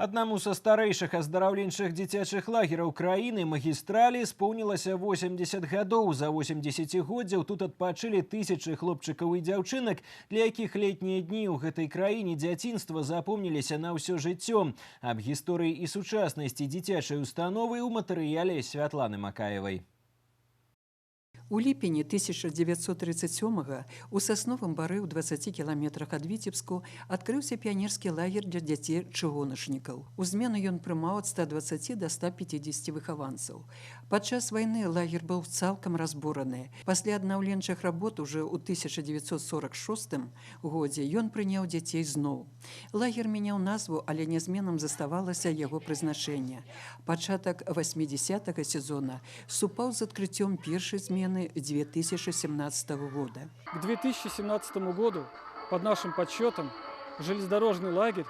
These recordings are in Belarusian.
Аднаму са старэйшых аздараўленчых дзіцячых лагераў краіны магістралі споўнілася 80 гадоў. За 80 годдзяў тут адпачылі тысячы хлопчыкаў і дзяўчынак, для якіх летнія дні ў гэтай краіне дзяцінства запомніліся на ўсё жыццё. Аб гісторыі і сучаснасці дзіцячай установы ў матэрыяле Святланы Макаевай. У ліпені 1937-го у Сасновым бары ў 20 кіламетрах ад Віцебску адкрыўся піянерскі лагер для дзяцей-чыгуначнікаў. У змену ён прымаў ад 120 до 150 выхаванцаў. Падчас вайны лагер быў цалкам разбураны. Пасля аднаўленчых работ уже ў 1946 годзе ён прыняў дзяцей зноў. Лагер мяняў назву, але нязменным заставалася яго прызначэнне. Пачатак 80-го сезона супаў з адкрыццём першай змены 2017 года. К 2017 году, под нашим подсчетом, железнодорожный лагерь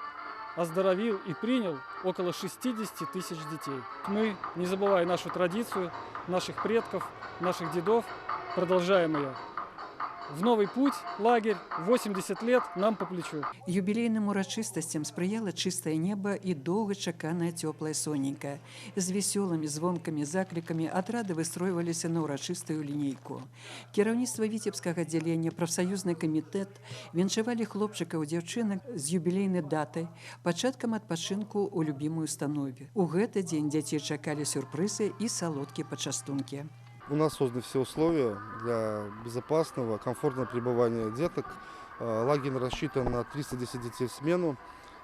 оздоровил и принял около 60 тысяч детей. Мы, не забывая нашу традицию, наших предков, наших дедов, продолжаем ее. В новый путь, лагерь, 80 лет нам по плечу. Юбілейным урачыстасцям спрыяла чыстае неба і доўгачаканая цёплая сонейка. З весёлымі звонкамі заклікамі атрады выстройваліся на ўрачыстую лінейку. Кіраўніцтва віцебскага аддзялення, прафсаюзны камітэт віншавалі хлопчыкаў і дзяўчынак з юбілейнай датай, пачаткам адпачынку ў любімай установе. У гэты дзень дзяцей чакалі сюрпрызы і салодкія пачастункі. У нас созданы все условия для безопасного, комфортного пребывания деток. Лагерь рассчитан на 310 детей в смену.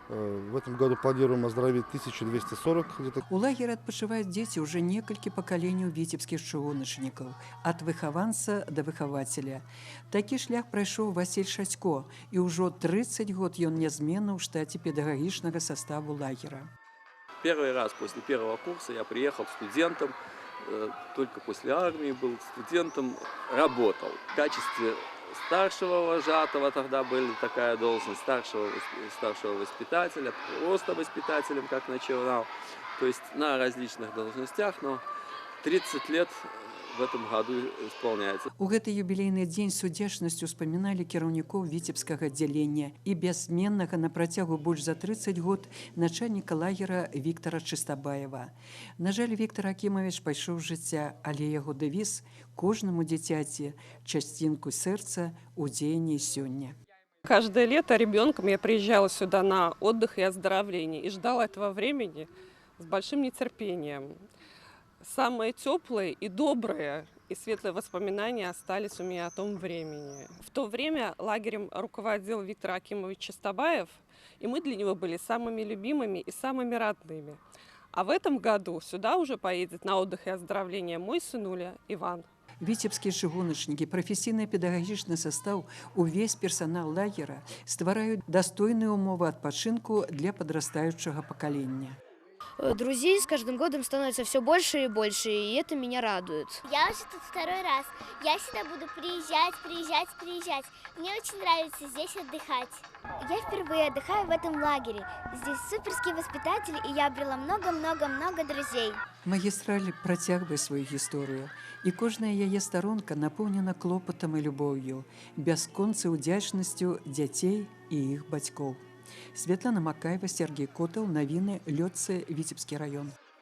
В этом году планируем оздоровить 1240 деток. У лагеры адпачываюць дзеці ўжо некалькі пакаленняў віцебскіх чыгуначнікаў, ад выхаванца да выхавацеля. Такі шлях прайшоў Васіль Шацько, і ўжо 30 год ён нязменна ў штаце педагагічнага составу лагера. Первый раз после первого курса я приехал студентом, только после армии был студентом, работал. В качестве старшего вожатого тогда была такая должность, старшего воспитателя, просто воспитателем, как начинал. То есть на различных должностях, но 30 лет в этом году исполняется. У гэты юбілейны дзень з удзячнасцю успаміналі кіраўнікоў віцебскага аддзялення і бяссменнага на працягу больш за 30 год начальніка лагера Віктара Чыстабаева. На жаль, Віктор Акімавіч пайшоў з жыцця, але яго дэвіз кожнаму дзіцяці частинку сэрца у дзеянні сёння. Каждое лето ребенком я приезжала сюда на отдых и оздоровление и ждала этого времени с большим нетерпением. Самые теплые и добрые и светлые воспоминания остались у меня о том времени. В то время лагерем руководил Виктор Акимович Чыстабаев, и мы для него были самыми любимыми и самыми родными. А в этом году сюда уже поедет на отдых и оздоровление мой сынуля Иван. Віцебскія чыгуначнікі, прафесійны педагагічны састаў, увесь персанал лагера ствараюць дастойныя умовы адпачынку для падрастаючага пакалення. Друзей с каждым годом становится все больше и больше, и это меня радует. Я уже тут второй раз. Я сюда буду приезжать. Мне очень нравится здесь отдыхать. Я впервые отдыхаю в этом лагере. Здесь суперские воспитатели, и я обрела много друзей. Магістраль працягвае сваю гісторыю, і кожная яе старонка напоўнена клопатам і любоўю, бясконцай удзячнасцю дзяцей і іх бацькоў. Святлана Макаева, Сергей Котел, навіны, Лётцы, Віцебскі раён.